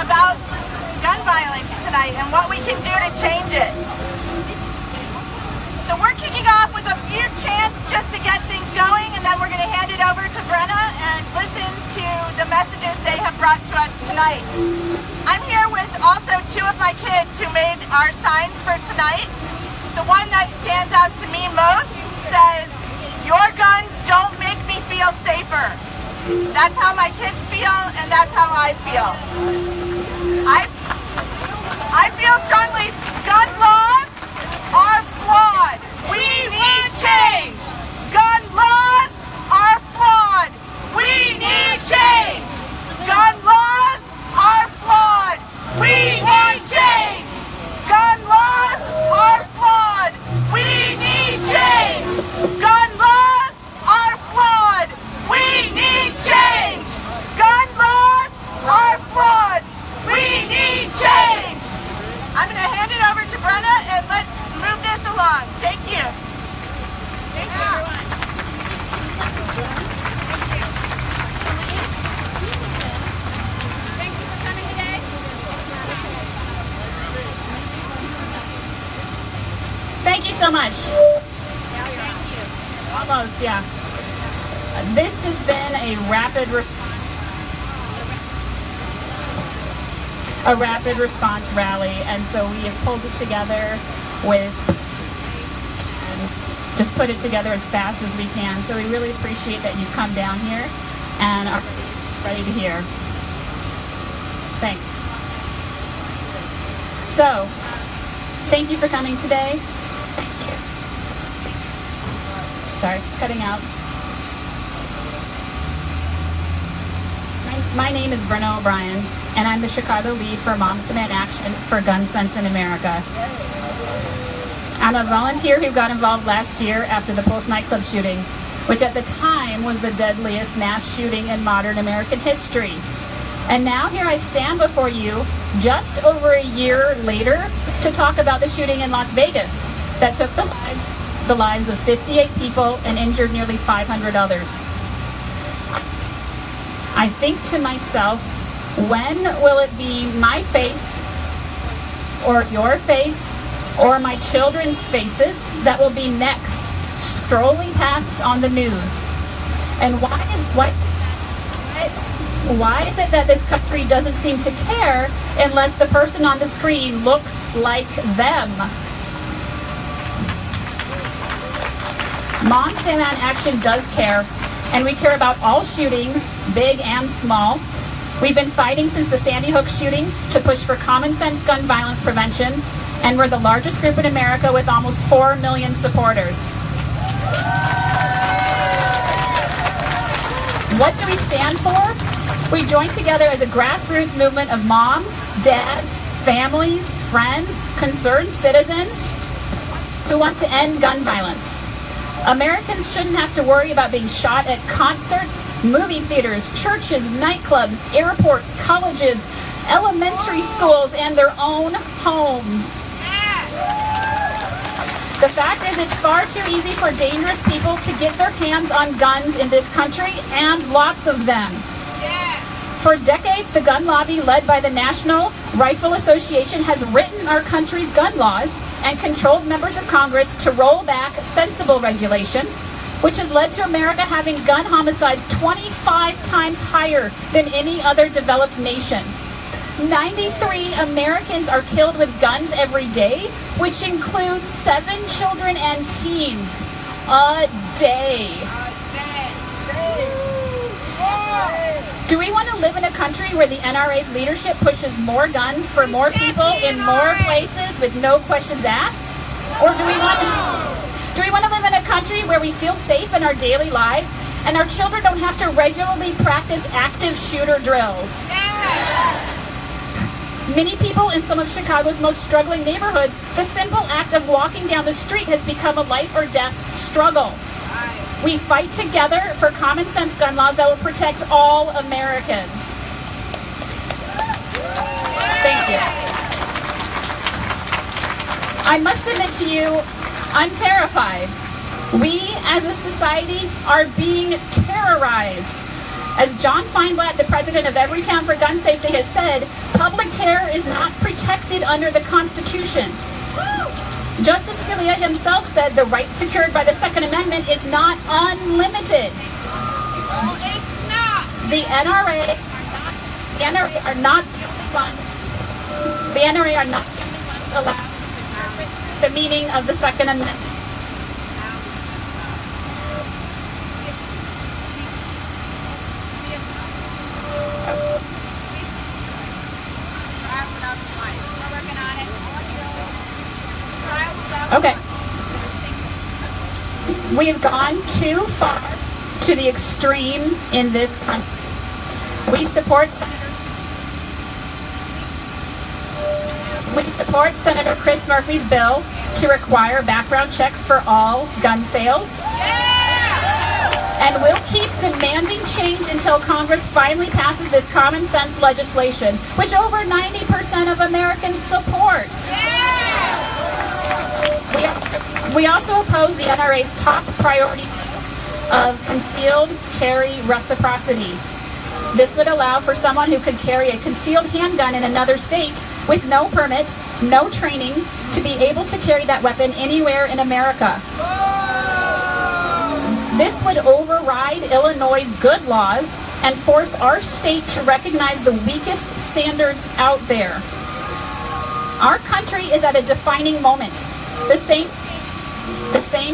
about gun violence tonight and what we can do to change it. So we're kicking off with a few chants just to get things going, and then we're going to hand it over to Brenna and listen to the messages they have brought to us tonight. I'm here with also two of my kids who made our signs for tonight. The one that stands out to me most says, "Your guns don't make me feel safer." That's how my kids feel, and that's how I feel. I feel strongly gun laws are flawed. We need change. Gun laws are flawed. We need change. Gun laws are flawed. We need change. Gun laws are flawed. We need change. Gun laws are flawed. We need change. Gun laws are flawed. We need change. I'm going to hand it over to Brenna and let's move this along. Thank you. Thank you, everyone. Thank you for coming today. Thank you so much. Thank you. Almost, yeah. This has been a rapid response rally, and so we have pulled it together with and just put it together as fast as we can. So we really appreciate that you've come down here and are ready to hear. Thanks. So, thank you for coming today. Sorry, cutting out. My name is Brenna O'Brien, and I'm the Chicago lead for Moms Demand Action for Gun Sense in America. I'm a volunteer who got involved last year after the Pulse nightclub shooting, which at the time was the deadliest mass shooting in modern American history. And now here I stand before you, just over a year later, to talk about the shooting in Las Vegas that took the lives of 58 people and injured nearly 500 others. I think to myself, when will it be my face, or your face, or my children's faces that will be next, strolling past on the news? And why is it that this country doesn't seem to care unless the person on the screen looks like them? Moms Demand Action does care, and we care about all shootings, big and small. We've been fighting since the Sandy Hook shooting to push for common sense gun violence prevention, and we're the largest group in America with almost 4 million supporters. What do we stand for? We join together as a grassroots movement of moms, dads, families, friends, concerned citizens who want to end gun violence. Americans shouldn't have to worry about being shot at concerts, movie theaters, churches, nightclubs, airports, colleges, elementary schools, and their own homes. The fact is, it's far too easy for dangerous people to get their hands on guns in this country, and lots of them. For decades, the gun lobby led by the National Rifle Association has written our country's gun laws and controlled members of Congress to roll back sensible regulations, which has led to America having gun homicides 25 times higher than any other developed nation. 93 Americans are killed with guns every day, which includes 7 children and teens a day. Do we want to live in a country where the NRA's leadership pushes more guns for more people in more places with no questions asked? Or do we want to live in a country where we feel safe in our daily lives and our children don't have to regularly practice active shooter drills? Many people in some of Chicago's most struggling neighborhoods, the simple act of walking down the street has become a life or death struggle. We fight together for common sense gun laws that will protect all Americans. Thank you. I must admit to you, I'm terrified. We as a society are being terrorized. As John Feinblatt, the president of Everytown for Gun Safety, has said, public terror is not protected under the Constitution. Justice Scalia himself said the right secured by the Second Amendment is not unlimited. Oh, it's not. The NRA are not allowed to interpret the meaning of the Second Amendment. Okay. We've gone too far to the extreme in this country. We support Senator Chris Murphy's bill to require background checks for all gun sales. And we'll keep demanding change until Congress finally passes this common sense legislation, which over 90% of Americans support. We also oppose the NRA's top priority of concealed carry reciprocity. This would allow for someone who could carry a concealed handgun in another state with no permit, no training, to be able to carry that weapon anywhere in America. This would override Illinois' good laws and force our state to recognize the weakest standards out there. Our country is at a defining moment. The same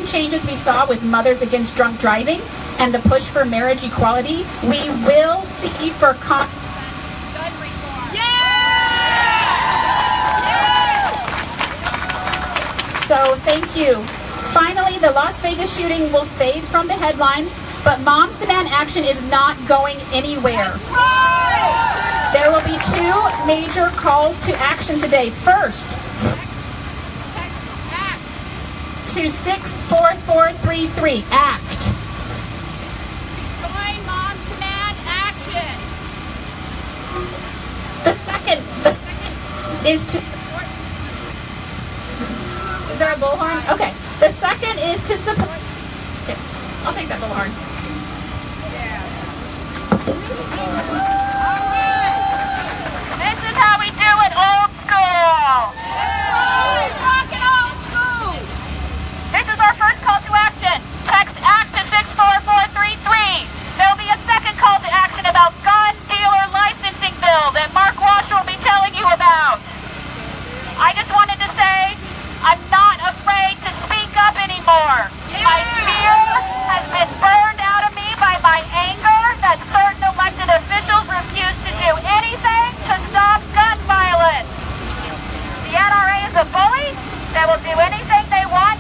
changes we saw with Mothers Against Drunk Driving and the push for marriage equality, we will see for gun reform. So thank you. Finally, the Las Vegas shooting will fade from the headlines, but Moms Demand Action is not going anywhere. There will be two major calls to action today. First, to 64433, ACT. Join Moms Demand Action. The second is to support. Is there a bullhorn? Okay. The second is to support. Okay, I'll take that bullhorn. This is how we do it old school. Rockin' old school. This is our first call to action. Text ACT to 64433. There'll be a second call to action about gun dealer licensing bill that Mark Washer will be telling you about. I just wanted to say I'm not afraid to speak up anymore. My fear has been burned out of me by my anger that certain elected officials refuse to do anything to stop gun violence. The NRA is a bully that will do anything they want,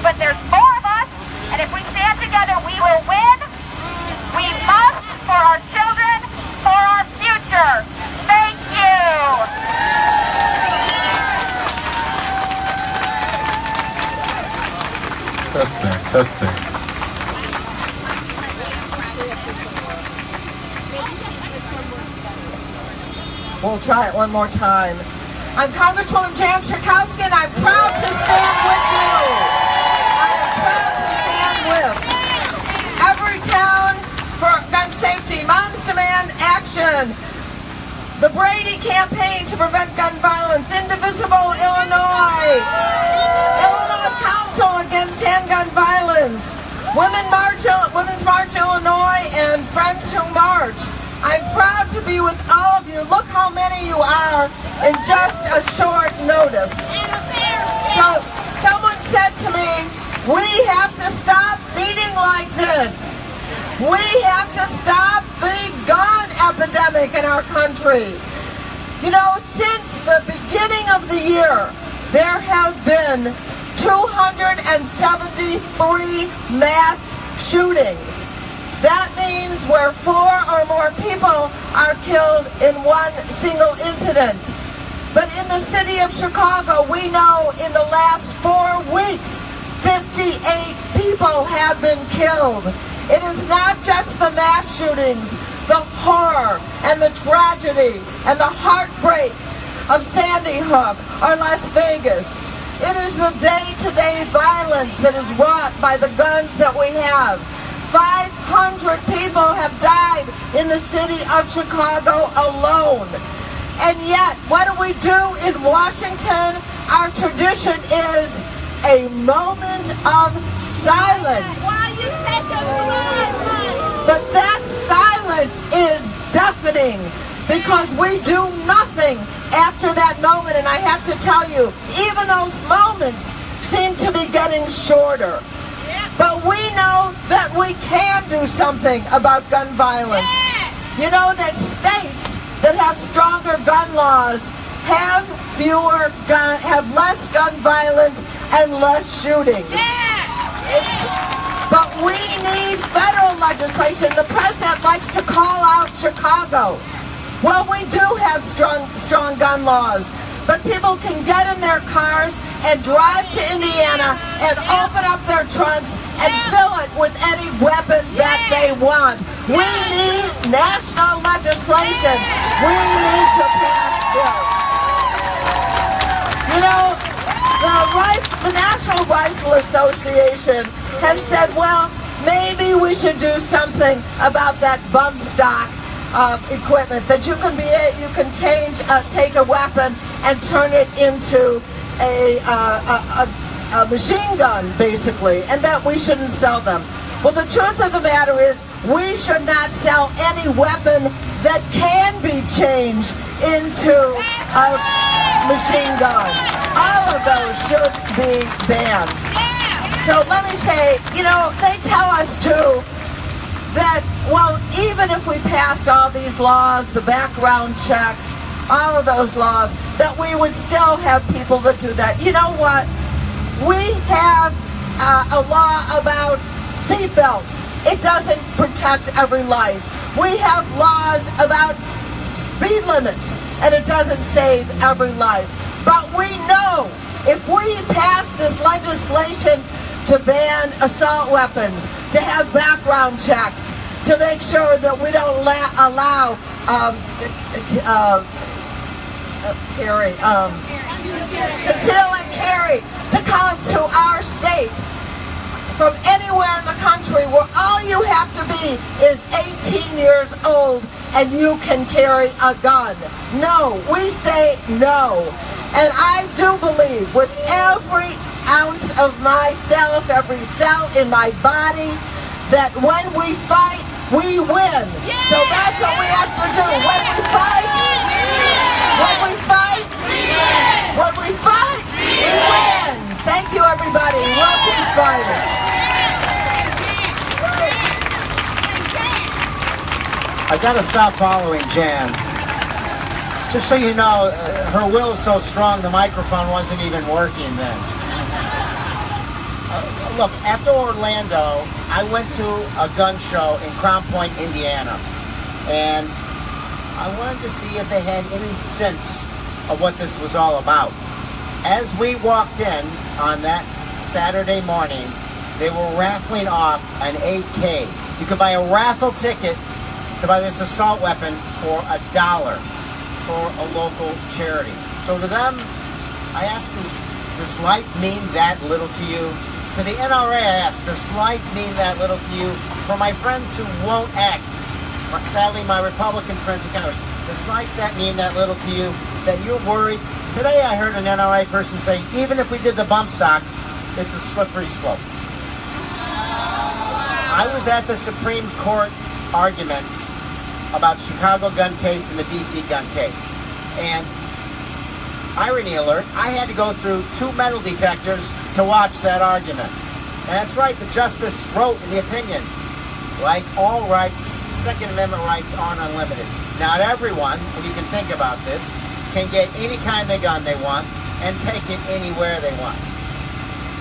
but there's more of us, and if we stand together, we will win. We must for our children, for our future. Thank you. Testing. We'll try it one more time. I'm Congresswoman Jan Schakowsky, and I'm proud to stand with you. I am proud to stand with Everytown for Gun Safety, Moms Demand Action, the Brady Campaign to Prevent Gun Violence, Indivisible Illinois, Illinois Council Against Handgun Violence, Women's March Illinois, and Friends Who March. I'm proud to be with all of you. Look how many you are in just a short notice. So someone said to me, we have to stop meeting like this. We have to stop the gun epidemic in our country. You know, since the beginning of the year, there have been 273 mass shootings. That means where 4 or more people are killed in one single incident. But in the city of Chicago, we know in the last 4 weeks, 58 people have been killed. It is not just the mass shootings, the horror and the tragedy and the heartbreak of Sandy Hook or Las Vegas. It is the day-to-day violence that is wrought by the guns that we have. 500 people have died in the city of Chicago alone. And yet, what do we do in Washington? Our tradition is a moment of silence. But that silence is deafening because we do nothing after that moment. And I have to tell you, even those moments seem to be getting shorter. But we know that we can do something about gun violence. You know that states that have stronger gun laws have less gun violence and less shootings. But we need federal legislation. The president likes to call out Chicago. Well, we do have strong gun laws, but people can get in their cars and drive to Indiana and open up their trunks and fill it with any weapon that they want. We need national legislation. We need to pass bills. You know, the National Rifle Association has said, well, maybe we should do something about that bump stock equipment, that you can take a weapon and turn it into a machine gun, basically, and that we shouldn't sell them. Well, the truth of the matter is we should not sell any weapon that can be changed into a machine gun. All of those should be banned. So let me say, you know, they tell us too that, well, even if we passed all these laws, the background checks, all of those laws, that we would still have people that do that. You know what? We have a law about seatbelts. It doesn't protect every life. We have laws about speed limits, and it doesn't save every life. But we know if we pass this legislation to ban assault weapons, to have background checks, to make sure that we don't allow conceal and carry to come to our state from anywhere in the country, where all you have to be is 18 years old and you can carry a gun. No, we say no. And I do believe with every ounce of myself, every cell in my body, that when we fight, we win. So that's what we have to do. When we fight, when we fight, we win. Thank you, everybody. We'll keep fighting. I gotta stop following Jan. Just so you know, her will is so strong, the microphone wasn't even working then. Look, after Orlando, I went to a gun show in Crown Point, Indiana, and I wanted to see if they had any sense of what this was all about. As we walked in on that Saturday morning, they were raffling off an 8K. You could buy a raffle ticket to buy this assault weapon for $1 for a local charity. So to them, I asked them, does life mean that little to you? To the NRA, I asked, does life mean that little to you? For my friends who won't act, sadly my Republican friends and Congress, does life mean that little to you? That you're worried? Today I heard an NRA person say, even if we did the bump stocks, it's a slippery slope. I was at the Supreme Court arguments about Chicago gun case and the DC gun case. And irony alert, I had to go through 2 metal detectors to watch that argument. And that's right, the justice wrote in the opinion, like all rights, Second Amendment rights aren't unlimited. Not everyone, when you can think about this, can get any kind of gun they want and take it anywhere they want.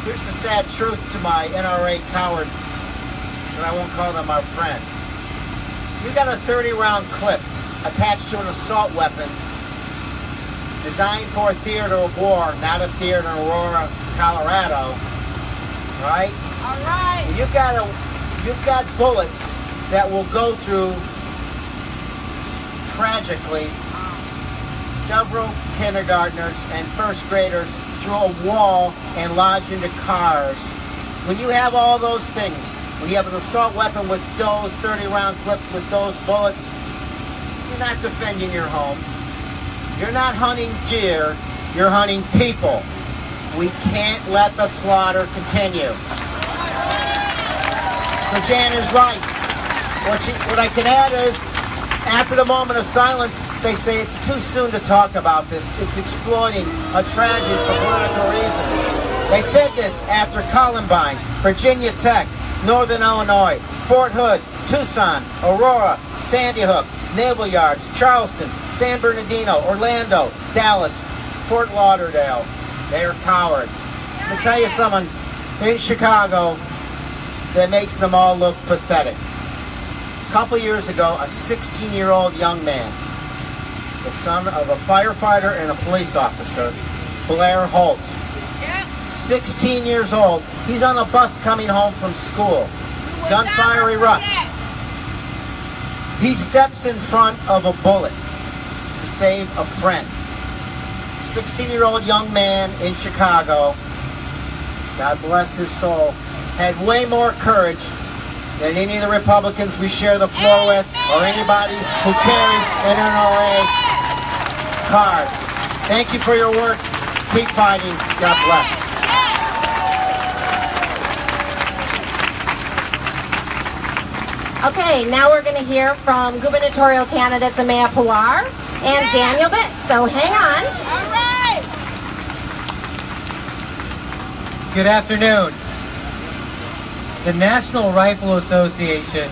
Here's the sad truth to my NRA cowards, and I won't call them our friends. You got a 30-round clip attached to an assault weapon designed for a theater of war, not a theater in Aurora, Colorado, right? All right. You've got bullets that will go through, tragically, several kindergartners and first graders through a wall and lodge into cars. When you have all those things, when you have an assault weapon with those 30-round clip, with those bullets, you're not defending your home. You're not hunting deer, you're hunting people. We can't let the slaughter continue. So Jan is right. What I can add is, after the moment of silence, they say it's too soon to talk about this. It's exploiting a tragedy for political reasons. They said this after Columbine, Virginia Tech, Northern Illinois, Fort Hood, Tucson, Aurora, Sandy Hook, Naval Yards, Charleston, San Bernardino, Orlando, Dallas, Fort Lauderdale. They are cowards. Let me tell you something in Chicago that makes them all look pathetic. A couple years ago, a 16-year-old young man, the son of a firefighter and a police officer, Blair Holt, 16 years old, he's on a bus coming home from school. Gunfire erupts. He steps in front of a bullet to save a friend. 16-year-old young man in Chicago, God bless his soul, had way more courage than any of the Republicans we share the floor with, or anybody who carries an NRA card. Thank you for your work. Keep fighting. God bless. Okay, now we're going to hear from gubernatorial candidates Amaya Pawar and Daniel Biss. So hang on. All right. Good afternoon. The National Rifle Association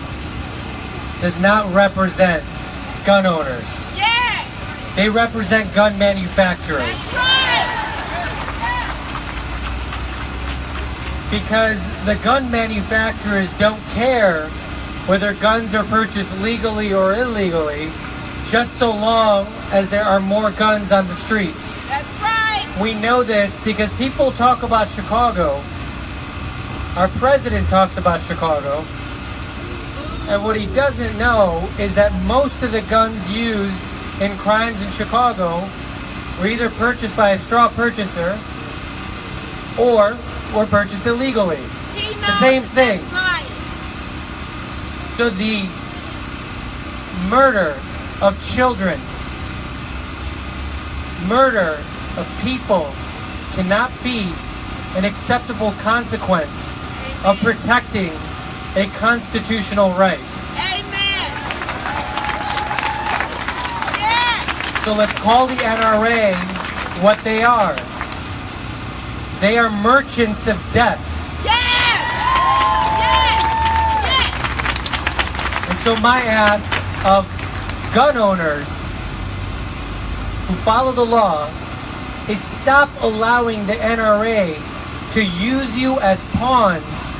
does not represent gun owners. Yeah. They represent gun manufacturers. That's right. Because the gun manufacturers don't care whether guns are purchased legally or illegally, just so long as there are more guns on the streets. That's right. We know this because people talk about Chicago. Our president talks about Chicago. And what he doesn't know is that most of the guns used in crimes in Chicago were either purchased by a straw purchaser or were purchased illegally. He knows The same thing. that's right. So the murder of children, murder of people cannot be an acceptable consequence of protecting a constitutional right. Amen. Yes. So let's call the NRA what they are. They are merchants of death. Yes. Yes. Yes. And so my ask of gun owners who follow the law is stop allowing the NRA to use you as pawns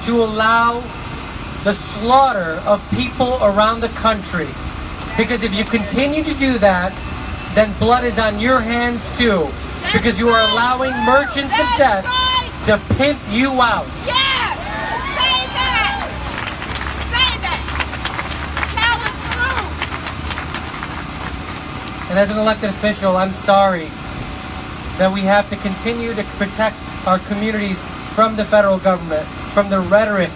to allow the slaughter of people around the country. Because if you continue to do that, then blood is on your hands too. Because you are allowing merchants of death to pimp you out. Yes. Say that. Say that. Tell the truth. And as an elected official, I'm sorry that we have to continue to protect our communities from the federal government, from the rhetoric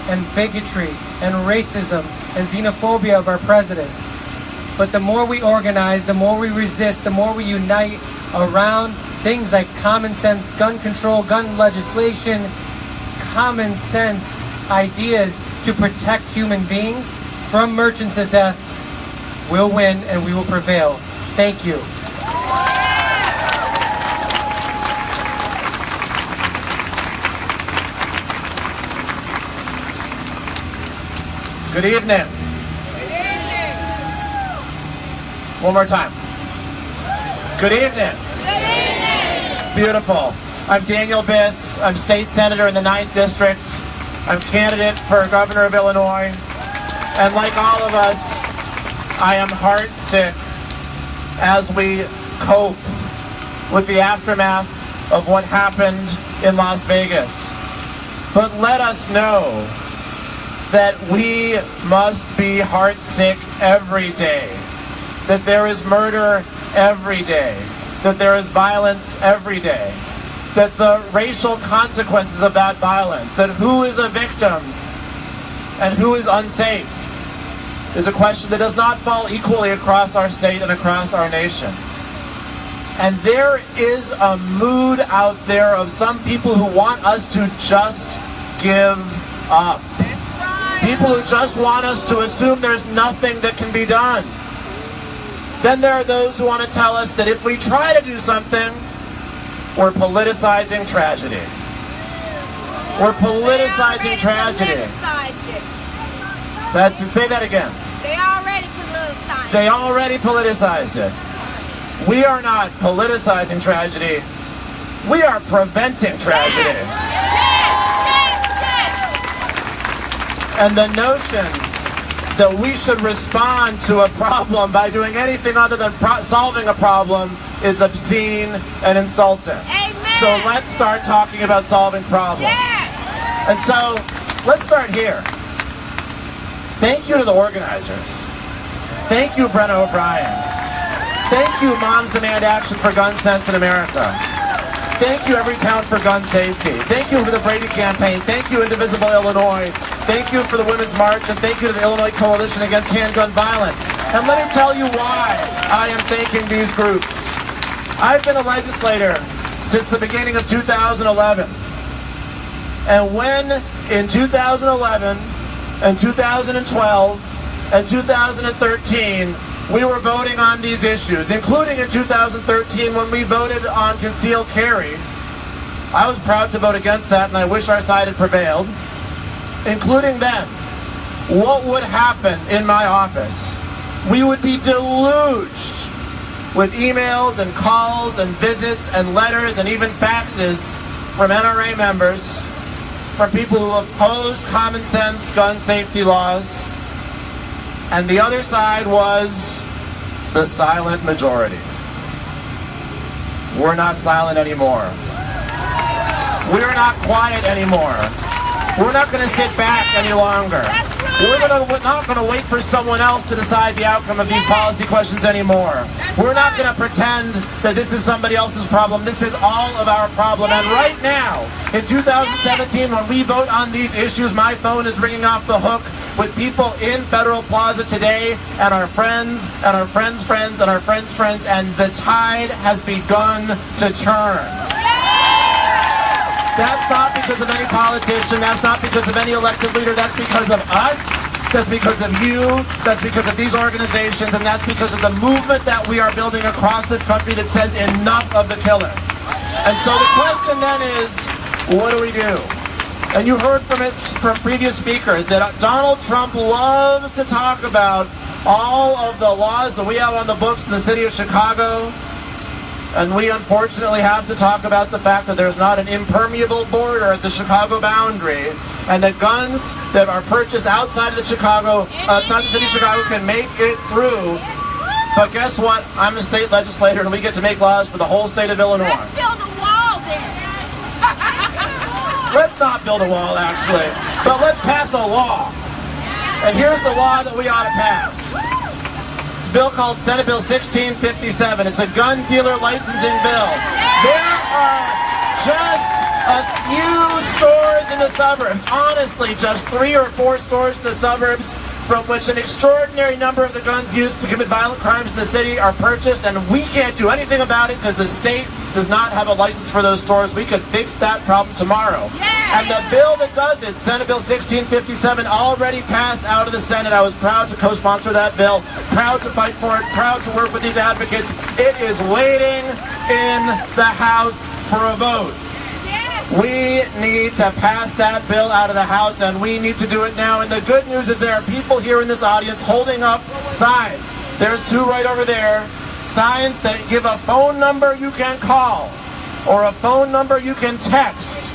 and bigotry and racism and xenophobia of our president. But the more we organize, the more we resist, the more we unite around things like common sense gun control, gun legislation, common sense ideas to protect human beings from merchants of death, we'll win and we will prevail. Thank you. Good evening. One more time. Good evening. Beautiful. I'm Daniel Biss. I'm state senator in the 9th District. I'm candidate for governor of Illinois. And like all of us, I am heartsick as we cope with the aftermath of what happened in Las Vegas. But let us know that we must be heartsick every day, that there is murder every day, that there is violence every day, that the racial consequences of that violence, that who is a victim and who is unsafe is a question that does not fall equally across our state and across our nation. And there is a mood out there of some people who want us to just give up. People who just want us to assume there's nothing that can be done. Then there are those who want to tell us that if we try to do something, we're politicizing tragedy. We're politicizing tragedy. That's it. Say that again. They already politicized it. They already politicized it. We are not politicizing tragedy. We are preventing tragedy. And the notion that we should respond to a problem by doing anything other than solving a problem is obscene and insulting. Amen. So let's start talking about solving problems. Yeah. And so let's start here. Thank you to the organizers. Thank you, Brenna O'Brien. Thank you, Moms Demand Action for Gun Sense in America. Thank you, Every Town for Gun Safety. Thank you for the Brady Campaign. Thank you, Indivisible Illinois. Thank you for the Women's March, and thank you to the Illinois Coalition Against Handgun Violence. And let me tell you why I am thanking these groups. I've been a legislator since the beginning of 2011. And when in 2011 and 2012 and 2013, we were voting on these issues, including in 2013 when we voted on concealed carry. I was proud to vote against that, and I wish our side had prevailed. Including then, what would happen in my office? We would be deluged with emails and calls and visits and letters and even faxes from NRA members, from people who opposed common sense gun safety laws. And the other side was the silent majority. We're not silent anymore. We're not quiet anymore. We're not going to sit back any longer. We're not going to wait for someone else to decide the outcome of these policy questions anymore. We're not going to pretend that this is somebody else's problem. This is all of our problem. And right now, in 2017, when we vote on these issues, my phone is ringing off the hook with people in Federal Plaza today, and our friends, and our friends' friends, and our friends' friends, and the tide has begun to turn. That's not because of any politician, that's not because of any elected leader, that's because of us, that's because of you, that's because of these organizations, and that's because of the movement that we are building across this country that says enough of the killing. And so the question then is, what do we do? And you heard from previous speakers that Donald Trump loves to talk about all of the laws that we have on the books in the city of Chicago. And we unfortunately have to talk about the fact that there's not an impermeable border at the Chicago boundary, and that guns that are purchased outside of the city of Chicago can make it through. But guess what? I'm a state legislator, and we get to make laws for the whole state of Illinois. Let's build a wall there. Let's not build a wall, actually, but let's pass a law. And here's the law that we ought to pass. Bill called Senate Bill 1657. It's a gun dealer licensing bill. There are just a few stores in the suburbs, honestly, just 3 or 4 stores in the suburbs from which an extraordinary number of the guns used to commit violent crimes in the city are purchased, and we can't do anything about it because the state does not have a license for those stores. We could fix that problem tomorrow. And the bill that does it, Senate Bill 1657, already passed out of the Senate. I was proud to co-sponsor that bill, proud to fight for it, proud to work with these advocates. It is waiting in the House for a vote. We need to pass that bill out of the House, and we need to do it now. And the good news is there are people here in this audience holding up signs. There's 2 right over there. Signs that give a phone number you can call or a phone number you can text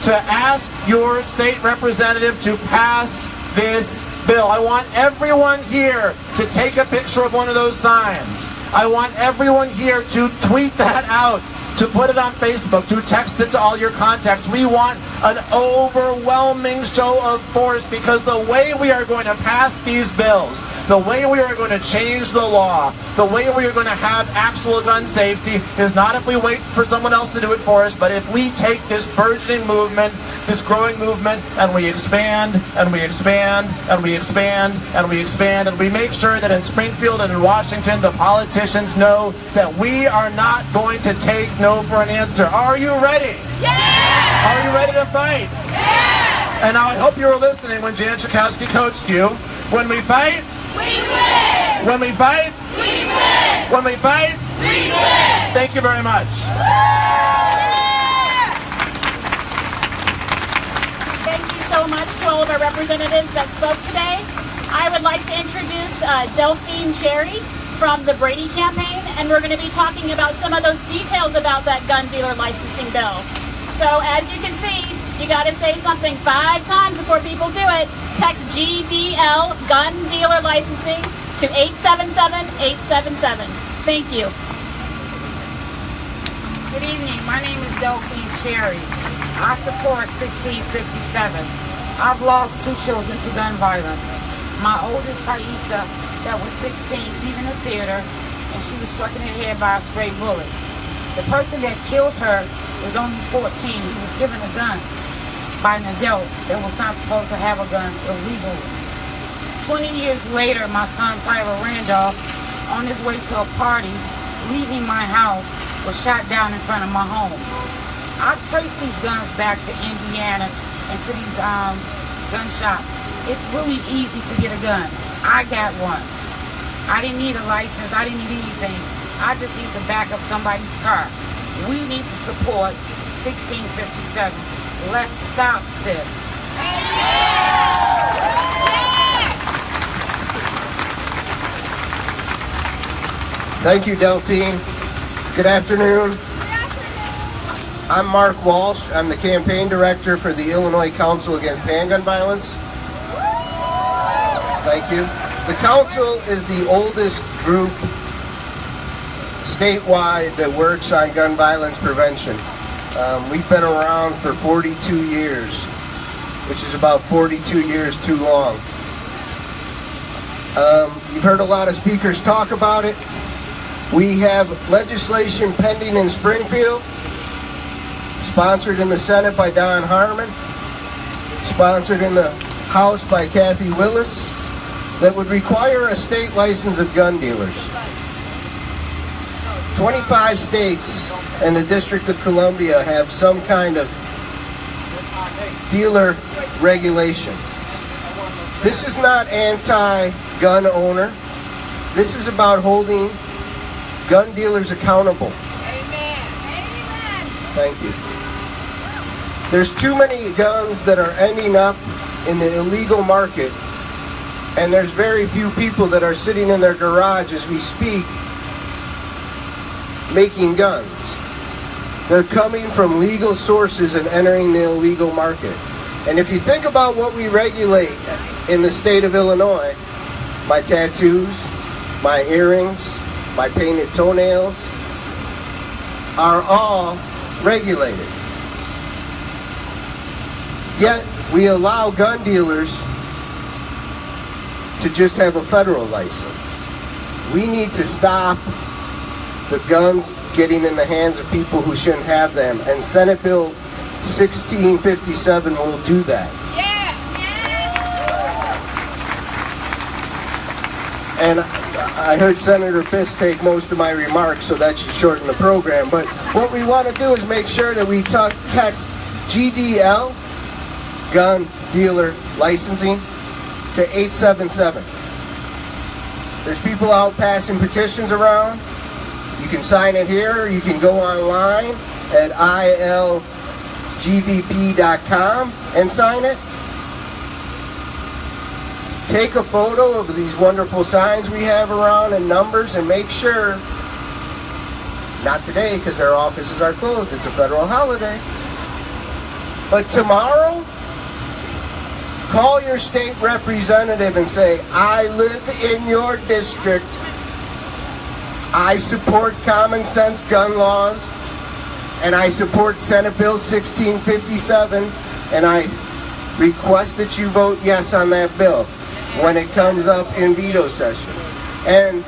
to ask your state representative to pass this bill. I want everyone here to take a picture of one of those signs. I want everyone here to tweet that out, to put it on Facebook, to text it to all your contacts. We want an overwhelming show of force, because the way we are going to pass these bills, The way we are going to change the law, the way we are going to have actual gun safety is not if we wait for someone else to do it for us, but if we take this burgeoning movement, this growing movement, and we expand, and we expand, and we expand, and we expand, and we make sure that in Springfield and in Washington, the politicians know that we are not going to take no for an answer. Are you ready? Yes! Are you ready to fight? Yes! And now I hope you were listening when Jan Schakowsky coached you. When we fight, we win! When we fight, we win! When we fight, we win! Thank you very much. Thank you so much to all of our representatives that spoke today. I would like to introduce Delphine Cherry from the Brady campaign, and we're going to be talking about some of those details about that gun dealer licensing bill. So as you can see, you got to say something 5 times before people do it. Text GDL, gun dealer licensing, to 877-877. Thank you. Good evening. My name is Delphine Cherry. I support 1657. I've lost 2 children to gun violence. My oldest, Thaisa, that was 16, leaving the theater, and she was struck in the head by a stray bullet. The person that killed her was only 14. He was given a gun by an adult that was not supposed to have a gun illegally. 20 years later, my son Tyler Randolph, on his way to a party, leaving my house, was shot down in front of my home. I've traced these guns back to Indiana and to these gun shops. It's really easy to get a gun. I got one. I didn't need a license. I didn't need anything. I just need the back of somebody's car. We need to support 1657. Let's stop this. Thank you, Delphine. Good afternoon. I'm Mark Walsh. I'm the campaign director for the Illinois Council Against Handgun Violence. Thank you. The council is the oldest group statewide that works on gun violence prevention. We've been around for 42 years, which is about 42 years too long. You've heard a lot of speakers talk about it. We have legislation pending in Springfield, sponsored in the Senate by Don Harmon, sponsored in the House by Kathy Willis, that would require a state license of gun dealers. 25 states and the District of Columbia have some kind of dealer regulation. This is not anti-gun owner. This is about holding gun dealers accountable. Amen. Amen. Thank you. There's too many guns that are ending up in the illegal market, and there's very few people that are sitting in their garage as we speak making guns. They're coming from legal sources and entering the illegal market. And if you think about what we regulate in the state of Illinois, my tattoos, my earrings, my painted toenails are all regulated. Yet we allow gun dealers to just have a federal license. We need to stop the guns getting in the hands of people who shouldn't have them, and Senate Bill 1657 will do that. And I heard Senator Biss take most of my remarks, so that should shorten the program. But what we want to do is make sure that we text GDL, gun dealer licensing, to 877. There's people out passing petitions around. You can sign it here. You can go online at ilgvp.com and sign it. Take a photo of these wonderful signs we have around and numbers, and make sure, not today because their offices are closed, it's a federal holiday, but tomorrow, call your state representative and say, I live in your district, I support common sense gun laws, and I support Senate Bill 1657, and I request that you vote yes on that bill. when it comes up in veto session. And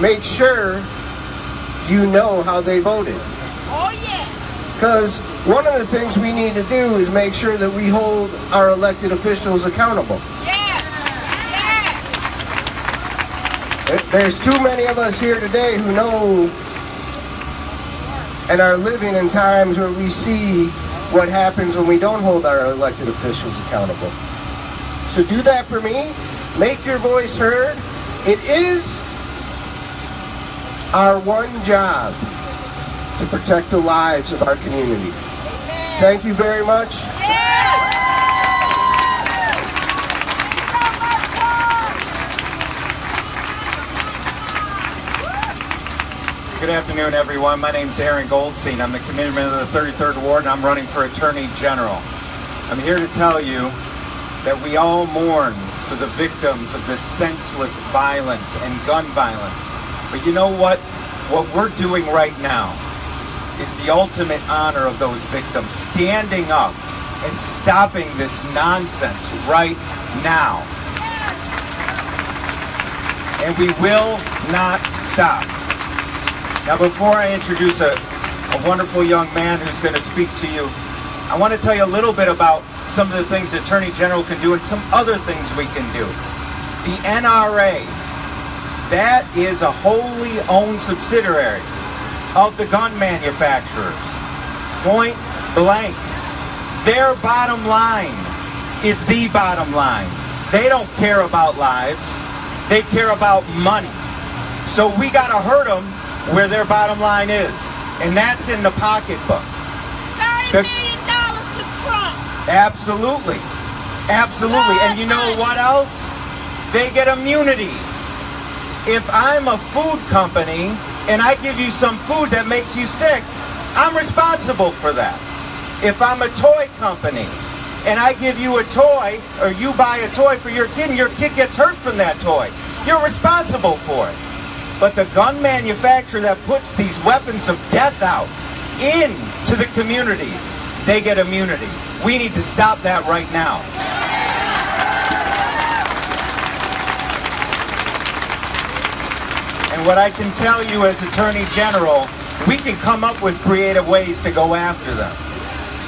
make sure you know how they voted. Oh yeah. Because one of the things we need to do is make sure that we hold our elected officials accountable. Yeah. Yeah. There's too many of us here today who know and are living in times where we see what happens when we don't hold our elected officials accountable. So do that for me. Make your voice heard. It is our one job to protect the lives of our community. Thank you very much. Good afternoon, everyone. My name's Aaron Goldstein. I'm the committeeman of the 33rd Ward, and I'm running for Attorney General. I'm here to tell you that we all mourn for the victims of this senseless violence and gun violence. But you know what? What we're doing right now is the ultimate honor of those victims, standing up and stopping this nonsense right now. And we will not stop. Now, before I introduce a wonderful young man who's going to speak to you, I want to tell you a little bit about some of the things the Attorney General can do and some other things we can do. The NRA, that is a wholly owned subsidiary of the gun manufacturers. Point blank. Their bottom line is the bottom line. They don't care about lives. They care about money. So we got to hurt them where their bottom line is, and that's in the pocketbook. $30 million to Trump. Absolutely. Absolutely. And you know what else? They get immunity. If I'm a food company and I give you some food that makes you sick, I'm responsible for that. If I'm a toy company and I give you a toy, or you buy a toy for your kid and your kid gets hurt from that toy, you're responsible for it. But the gun manufacturer that puts these weapons of death out into the community, they get immunity. We need to stop that right now. And what I can tell you as Attorney General, we can come up with creative ways to go after them.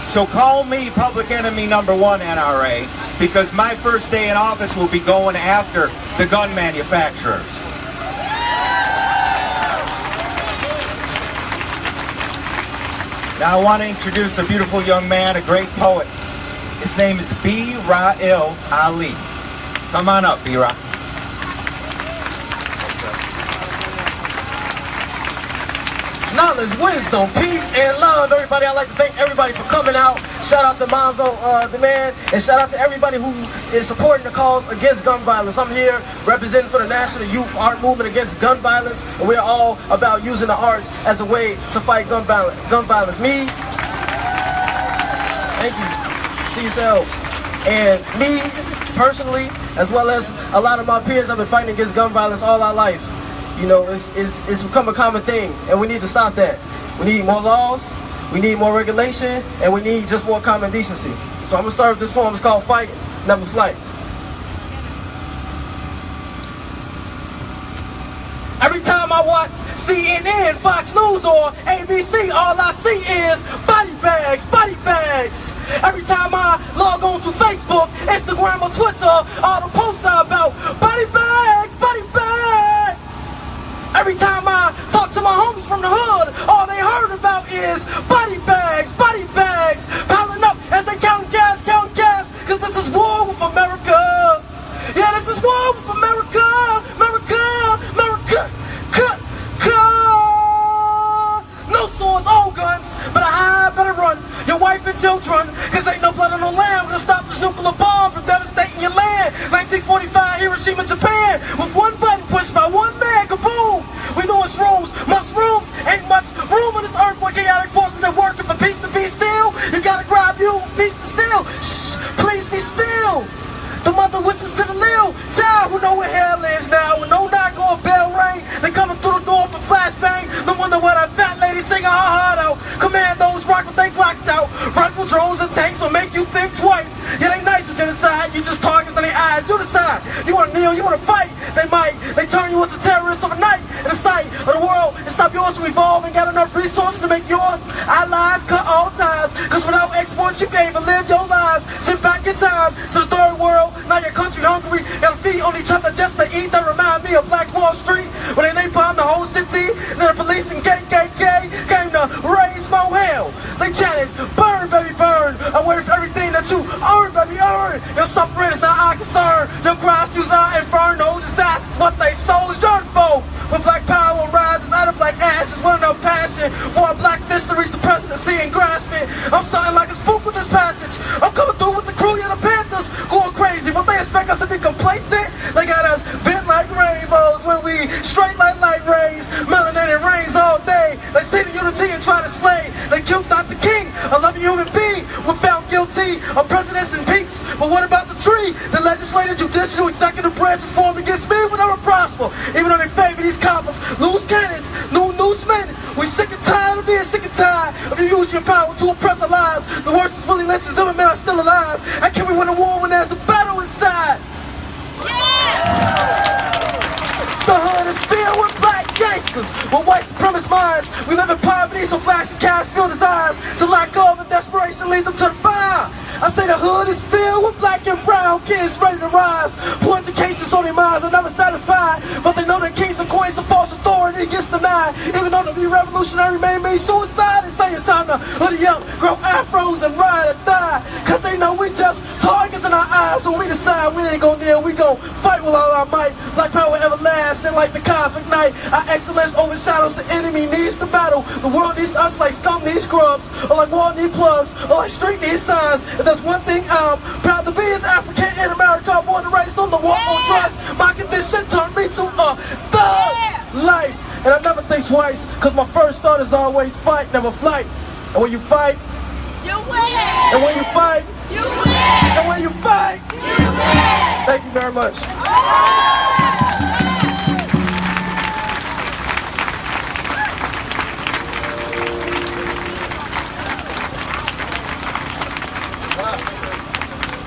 So call me public enemy number one, NRA, because my first day in office will be going after the gun manufacturers. Now I want to introduce a beautiful young man, a great poet. His name is B-Ra-Il Ali. Come on up, B-Ra. Knowledge, wisdom, peace, and love, everybody. I'd like to thank everybody for coming out. Shout out to Moms on Demand, and shout out to everybody who is supporting the cause against gun violence. I'm here representing for the National Youth Art Movement Against Gun Violence, and we're all about using the arts as a way to fight gun violence. Me, thank you to yourselves. And me, personally, as well as a lot of my peers, have been fighting against gun violence all our life. You know, it's become a common thing, and we need to stop that. We need more laws, we need more regulation, and we need just more common decency. So I'm going to start with this poem. It's called Fight, Never Flight. Every time I watch CNN, Fox News, or ABC, all I see is body bags, body bags. Every time I log on to Facebook, Instagram, or Twitter, all the posts are about body bags, body bags. Every time I talk to my homies from the hood, all they heard about is body bags, piling up as they count gas, cause this is war with America. Yeah, this is war with America, America. No swords, all guns, but a high better run. Your wife and children, cause ain't no blood on no land gonna stop this nuclear bomb from devastating your land. 1945, Hiroshima, Japan, with one button pushed by one man, kaboom. We know it's rooms, mushrooms, ain't much room on this earth where chaotic forces are working for peace to be still. You gotta grab you a piece of steel. Shh, please be still. The mother whispers to the little child who know where hell is now. With no knock or bell ring, they coming through the door for flashbang. No wonder why that fat lady singing her heart out. Commandos rock with they Glocks out. Rifle drones and tanks will make you think twice. Yeah, they nice with genocide. You just targets in their eyes. You decide. kneel, you wanna fight, they might. They turn you into terrorists overnight in the sight of the world and stop yours from evolving. Got enough resources to make your allies cut all ties. Cause without exports, you can't even live your lives. Sit back in time to the third world. Now your country hungry, gotta feed on each other just to eat. That remind me of Black Wall Street, when they bombed the whole city. Then the police and KKK came to raise more hell. They chanted, burn, baby, burn. I'm waiting for everything that you earn, baby, earn. Your suffering is not our concern. Your cries use our inferno disasters, what they souls yearn for. When black power rises out of black ashes, with enough passion for a black fist to reach the presidency and grasp it. I'm something like a spook with this passage. I'm coming through with the crew, yeah, the Panthers going crazy. But they expect us to be complacent. They got us bent like rainbows when we straight like light rays. Melanated rains all day. They see the unity and try to slay. They killed Dr. King, a loving human being, was found guilty of presidents impeached. But what about the tree? The legislative, judicial, executive branches formed against me would never prosper. Even though they favor these coppers, loose cannons, new newsmen. We sick and tired of being sick and tired of you using your power to oppress our lives. The worst is Willie Lynch's Zimmermen are still alive. How can we win a war when there's a battle inside? The hood is filled with black gangsters, with white supremacist minds. We live in poverty, so flash and cash fill desires. To lack of and desperation lead them to the fire. I say the hood is filled with black and brown kids ready to rise. Poor educations on their minds are never satisfied, but they know that kings and queens of false authority gets denied. Even though to be revolutionary may mean suicide, they say it's time to hoodie up, grow afros and ride or die. Cause they know we just targets in our eyes, so we decide we ain't gon' kneel, we gon' fight with all our might. Black power everlasting like the cosmic night. Our excellence overshadows the enemy needs to battle. The world needs us like scum needs scrubs, or like wall need plugs, or like street needs signs. And that's one thing I'm proud to be is African in America, born and raised on the war on drugs. My condition turned me to a thug life. And I never think twice, cause my first thought is always fight, never flight. And when you fight, you win. And when you fight, you win. And when you fight, you win. Thank you very much.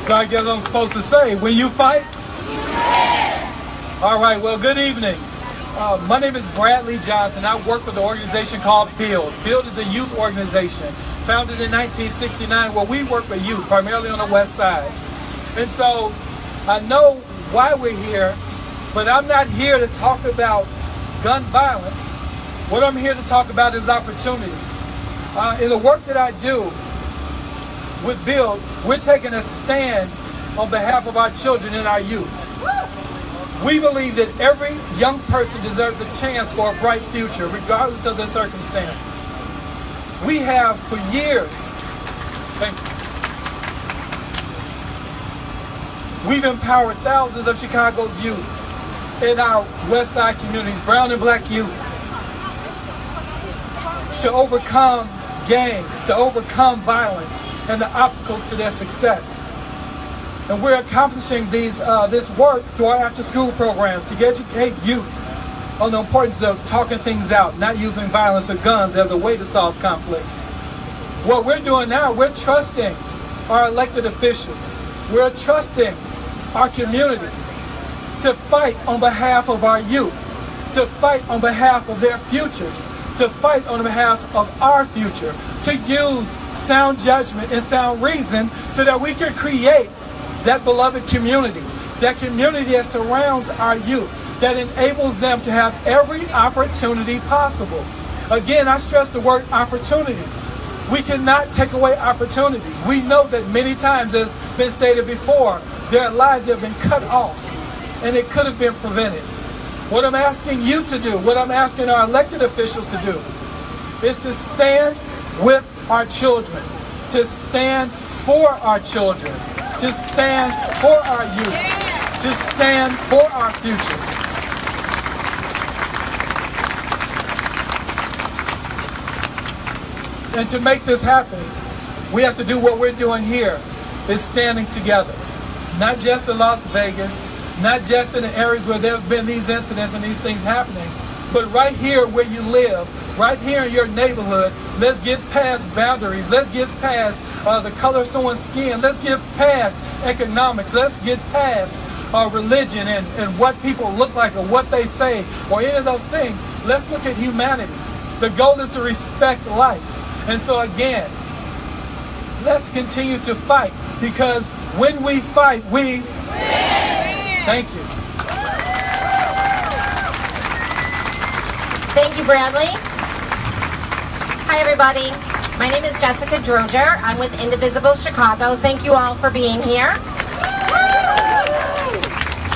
So I guess I'm supposed to say, when you fight? All right, well, good evening. My name is Bradley Johnson. I work with an organization called BUILD. BUILD is a youth organization founded in 1969 where we work with youth, primarily on the west side. And so I know why we're here, but I'm not here to talk about gun violence. What I'm here to talk about is opportunity. In the work that I do with BUILD, we're taking a stand on behalf of our children and our youth. We believe that every young person deserves a chance for a bright future, regardless of their circumstances. We have for years, we've empowered thousands of Chicago's youth in our West Side communities, brown and black youth, to overcome gangs, to overcome violence and the obstacles to their success. And we're accomplishing this work through our after-school programs to educate youth on the importance of talking things out, not using violence or guns as a way to solve conflicts. What we're doing now, we're trusting our elected officials. We're trusting our community to fight on behalf of our youth, to fight on behalf of their futures, to fight on behalf of our future, to use sound judgment and sound reason so that we can create that beloved community, that community that surrounds our youth, that enables them to have every opportunity possible. Again, I stress the word opportunity. We cannot take away opportunities. We know that many times, as been stated before, their lives have been cut off and it could have been prevented. What I'm asking you to do, what I'm asking our elected officials to do, is to stand with our children, to stand for our children, to stand for our youth, to stand for our future. And to make this happen, we have to do what we're doing here, is standing together. Not just in Las Vegas, not just in the areas where there have been these incidents and these things happening, but right here where you live, right here in your neighborhood. Let's get past boundaries. Let's get past the color of someone's skin. Let's get past economics. Let's get past religion and what people look like or what they say or any of those things. Let's look at humanity. The goal is to respect life. And so again, let's continue to fight, because when we fight, we win. Thank you. Thank you, Bradley. Hi, everybody. My name is Jessica Droger. I'm with Indivisible Chicago. Thank you all for being here.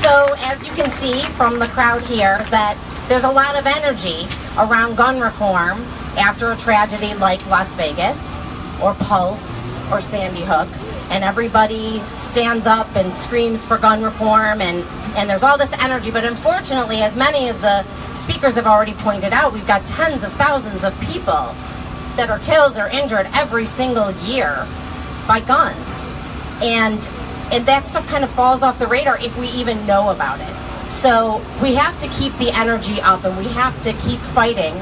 So, as you can see from the crowd here, that there's a lot of energy around gun reform after a tragedy like Las Vegas, or Pulse, or Sandy Hook. And everybody stands up and screams for gun reform, and there's all this energy. But unfortunately, as many of the speakers have already pointed out, we've got tens of thousands of people that are killed or injured every single year by guns. And that stuff kind of falls off the radar if we even know about it. So we have to keep the energy up, and we have to keep fighting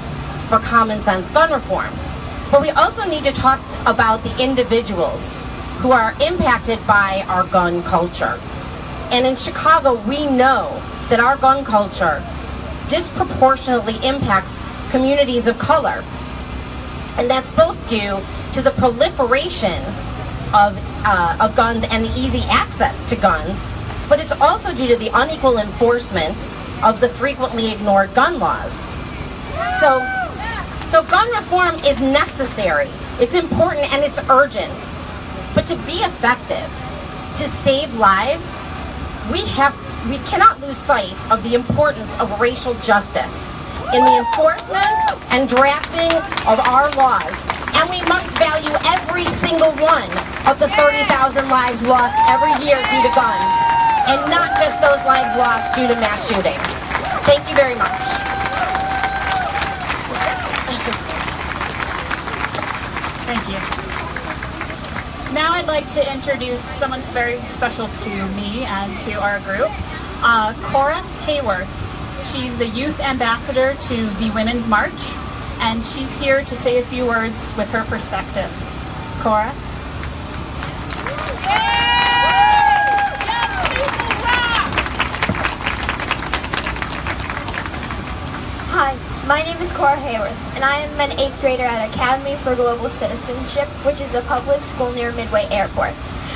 for common sense gun reform. But we also need to talk about the individuals who are impacted by our gun culture. And in Chicago, we know that our gun culture disproportionately impacts communities of color. And that's both due to the proliferation of guns and the easy access to guns, but it's also due to the unequal enforcement of the frequently ignored gun laws. So gun reform is necessary, it's important, and it's urgent. But to be effective, to save lives, we cannot lose sight of the importance of racial justice in the enforcement and drafting of our laws. And we must value every single one of the 30,000 lives lost every year due to guns, and not just those lives lost due to mass shootings. Thank you very much. Thank you. Now I'd like to introduce someone very special to me and to our group, Cora Hayworth. She's the youth ambassador to the Women's March, and she's here to say a few words with her perspective. Cora? Hi, my name is Cora Hayworth, and I am an 8th grader at Academy for Global Citizenship, which is a public school near Midway Airport.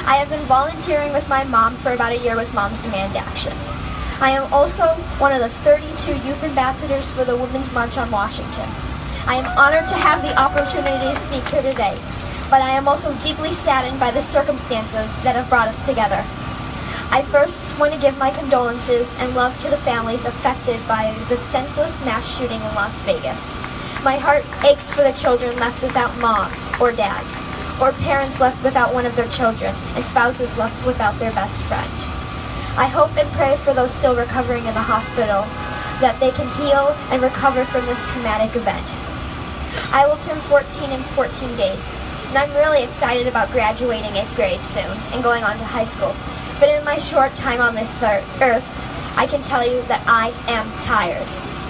I have been volunteering with my mom for about a year with Moms Demand Action. I am also one of the 32 youth ambassadors for the Women's March on Washington. I am honored to have the opportunity to speak here today, but I am also deeply saddened by the circumstances that have brought us together. I first want to give my condolences and love to the families affected by the senseless mass shooting in Las Vegas. My heart aches for the children left without moms or dads, or parents left without one of their children, and spouses left without their best friend. I hope and pray for those still recovering in the hospital that they can heal and recover from this traumatic event. I will turn 14 in 14 days, and I'm really excited about graduating 8th grade soon and going on to high school. But in my short time on this earth, I can tell you that I am tired.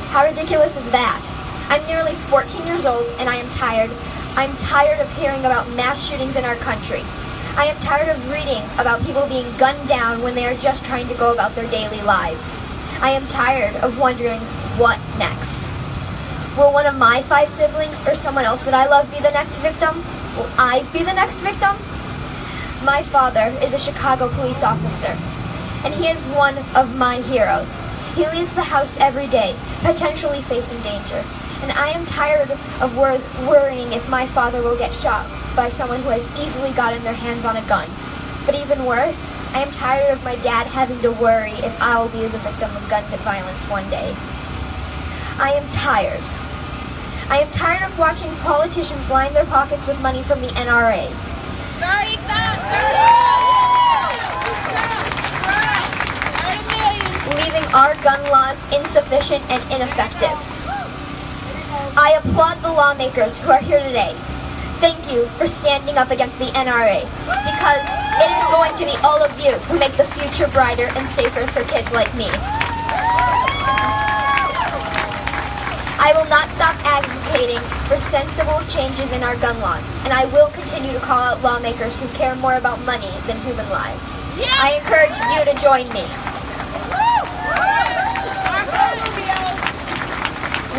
How ridiculous is that? I'm nearly 14 years old, and I am tired. I'm tired of hearing about mass shootings in our country. I am tired of reading about people being gunned down when they are just trying to go about their daily lives. I am tired of wondering what next. Will one of my 5 siblings or someone else that I love be the next victim? Will I be the next victim? My father is a Chicago police officer, and he is one of my heroes. He leaves the house every day, potentially facing danger, and I am tired of worrying if my father will get shot by someone who has easily gotten their hands on a gun. But even worse, I am tired of my dad having to worry if I will be the victim of gun violence one day. I am tired. I am tired of watching politicians line their pockets with money from the NRA. Leaving our gun laws insufficient and ineffective. I applaud the lawmakers who are here today. Thank you for standing up against the NRA, because it is going to be all of you who make the future brighter and safer for kids like me. I will not stop advocating for sensible changes in our gun laws, and I will continue to call out lawmakers who care more about money than human lives. I encourage you to join me.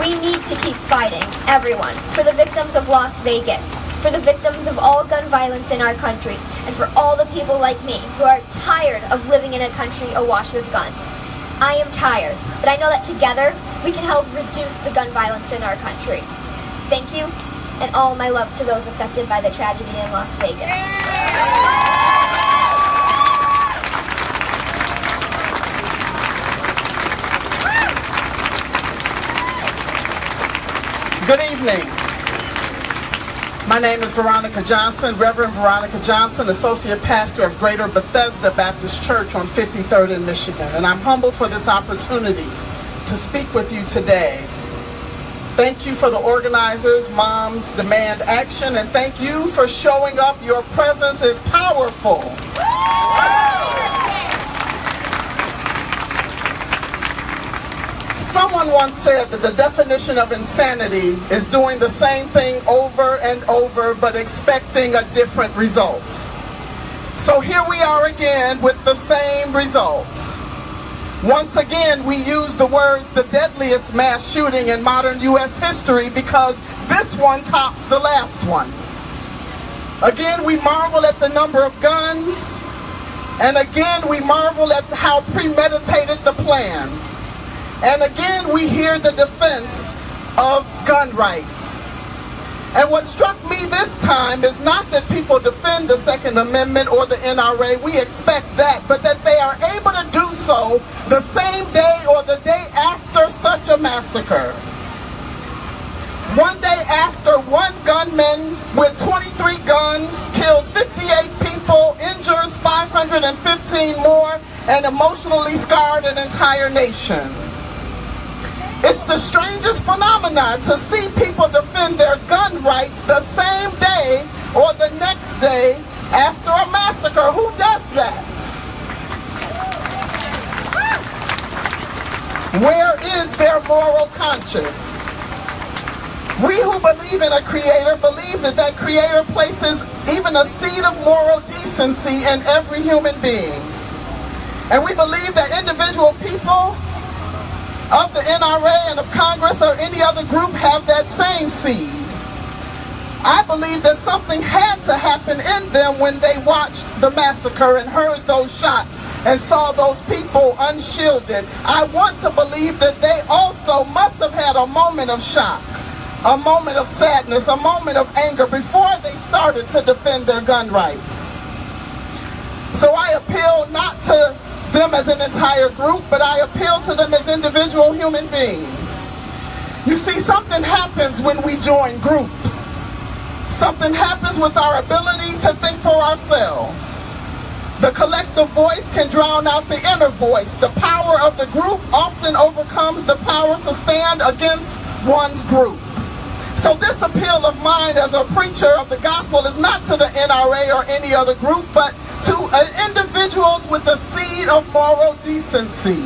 We need to keep fighting, everyone, for the victims of Las Vegas, for the victims of all gun violence in our country, and for all the people like me who are tired of living in a country awash with guns. I am tired, but I know that together we can help reduce the gun violence in our country. Thank you, and all my love to those affected by the tragedy in Las Vegas. Good evening. My name is Veronica Johnson, Reverend Veronica Johnson, Associate Pastor of Greater Bethesda Baptist Church on 53rd in Michigan, and I'm humbled for this opportunity to speak with you today. Thank you for the organizers, Moms Demand Action, and thank you for showing up. Your presence is powerful. Someone once said that the definition of insanity is doing the same thing over and over but expecting a different result. So here we are again with the same result. Once again, we use the words "the deadliest mass shooting in modern U.S. history" because this one tops the last one. Again, we marvel at the number of guns, and again, we marvel at how premeditated the plans. And again, we hear the defense of gun rights. And what struck me this time is not that people defend the Second Amendment or the NRA, we expect that, but that they are able to do so the same day or the day after such a massacre. One day after one gunman with 23 guns kills 58 people, injures 515 more, and emotionally scarred an entire nation. It's the strangest phenomenon to see people defend their gun rights the same day or the next day after a massacre. Who does that? Where is their moral conscience? We who believe in a creator believe that that creator places even a seed of moral decency in every human being. And we believe that individual people of the NRA and of Congress or any other group have that same seed. I believe that something had to happen in them when they watched the massacre and heard those shots and saw those people unshielded. I want to believe that they also must have had a moment of shock, a moment of sadness, a moment of anger before they started to defend their gun rights. So I appeal not to them as an entire group, but I appeal to them as individual human beings. You see, something happens when we join groups. Something happens with our ability to think for ourselves. The collective voice can drown out the inner voice. The power of the group often overcomes the power to stand against one's group. So this appeal of mine as a preacher of the gospel is not to the NRA or any other group, but to individuals with a seed of moral decency.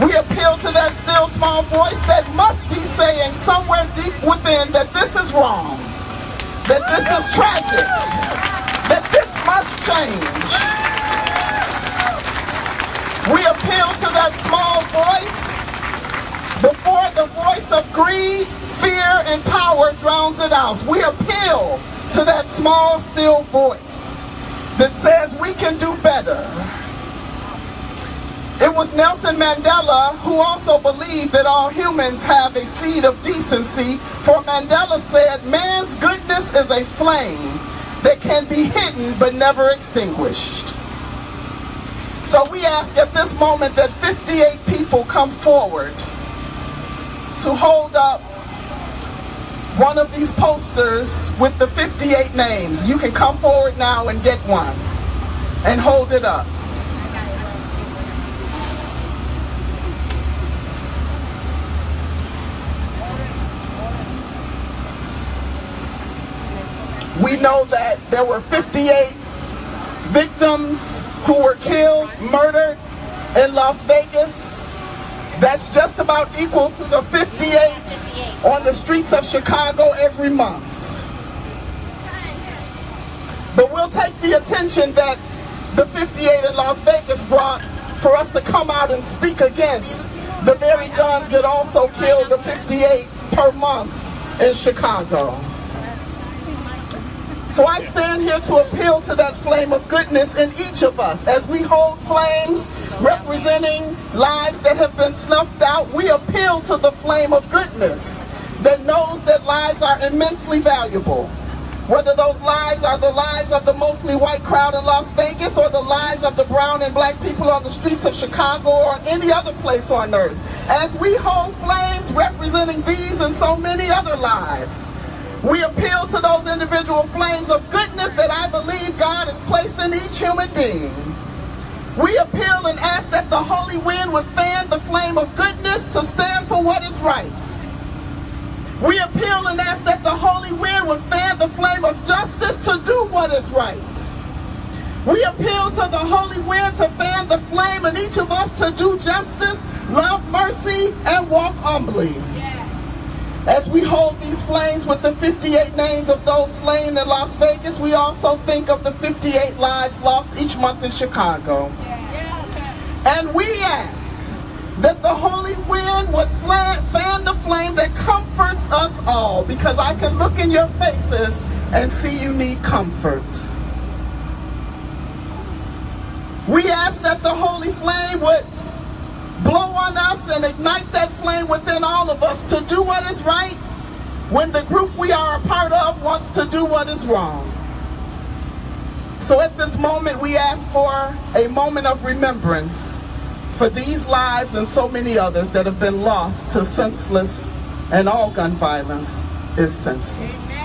We appeal to that still small voice that must be saying somewhere deep within that this is wrong, that this is tragic, that this must change. We appeal to that small voice before the voice of greed, fear, and power drowns it out. We appeal to that small, still voice that says we can do better. It was Nelson Mandela who also believed that all humans have a seed of decency, for Mandela said, man's goodness is a flame that can be hidden but never extinguished. So we ask at this moment that 58 people come forward to hold up one of these posters with the 58 names. You can come forward now and get one and hold it up. We know that there were 58 victims who were killed, murdered in Las Vegas. That's just about equal to the 58 on the streets of Chicago every month. But we'll take the attention that the 58 in Las Vegas brought for us to come out and speak against the very guns that also killed the 58 per month in Chicago. So I stand here to appeal to that flame of goodness in each of us. As we hold flames representing lives that have been snuffed out, we appeal to the flame of goodness that knows that lives are immensely valuable. Whether those lives are the lives of the mostly white crowd in Las Vegas or the lives of the brown and black people on the streets of Chicago or any other place on earth. As we hold flames representing these and so many other lives, we appeal to those individual flames of goodness that I believe God has placed in each human being. We appeal and ask that the holy wind would fan the flame of goodness to stand for what is right. We appeal and ask that the holy wind would fan the flame of justice to do what is right. We appeal to the holy wind to fan the flame in each of us to do justice, love mercy, and walk humbly. As we hold these flames with the 58 names of those slain in Las Vegas, we also think of the 58 lives lost each month in Chicago. And we ask that the holy wind would fan the flame that comforts us all, because I can look in your faces and see you need comfort. We ask that the holy flame would blow on us and ignite that flame within all of us to do what is right when the group we are a part of wants to do what is wrong. So at this moment, we ask for a moment of remembrance for these lives and so many others that have been lost to senseless, and all gun violence is senseless.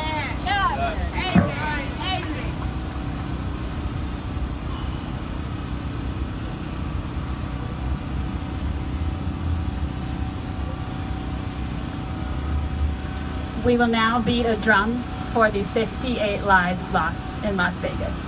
We will now beat a drum for the 58 lives lost in Las Vegas.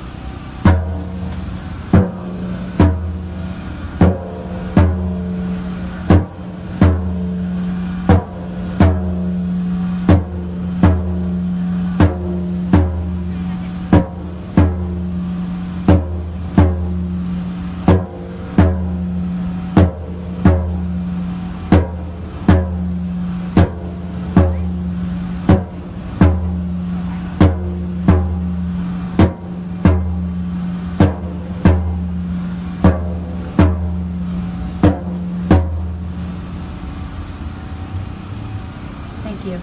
Thank you.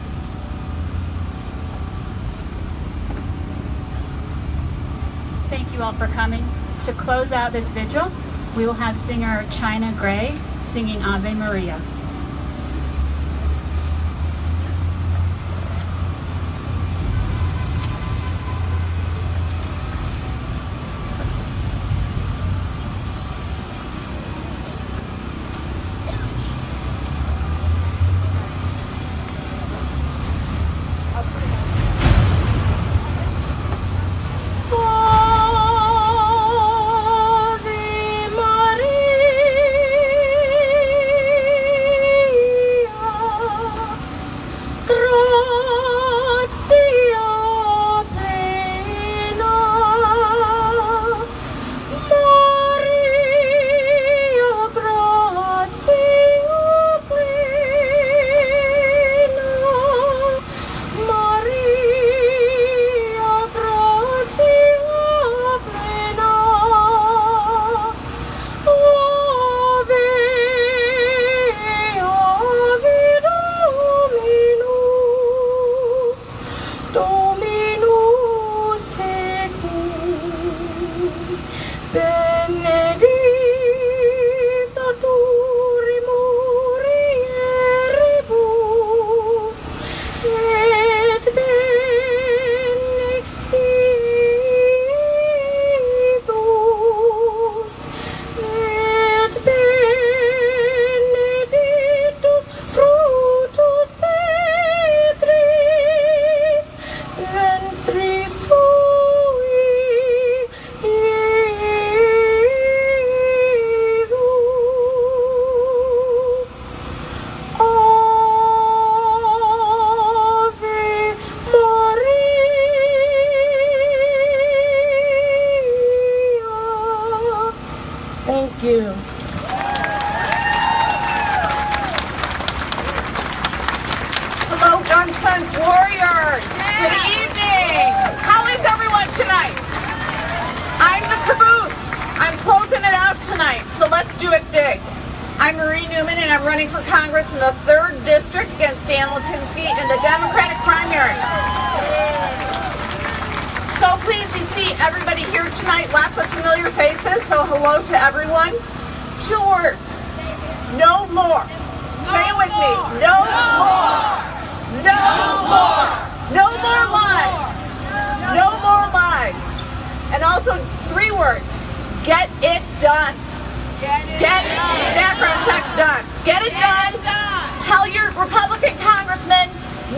Thank you all for coming. To close out this vigil, we will have singer China Gray singing Ave Maria. Thank you. running for Congress in the 3rd District against Dan Lipinski in the Democratic primary. So pleased to see everybody here tonight. Lots of familiar faces, so hello to everyone. 2 words. No more. Say it with me. No more. No more. No more lies. No more lies. And also 3 words. Get it done. Get background checks done. Get it done. Tell your Republican congressman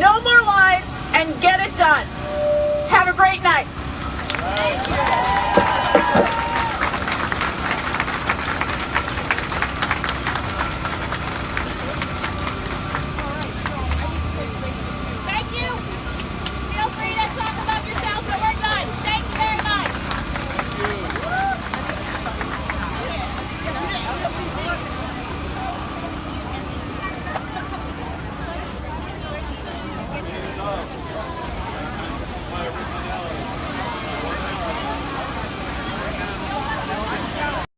no more lies and get it done. Have a great night.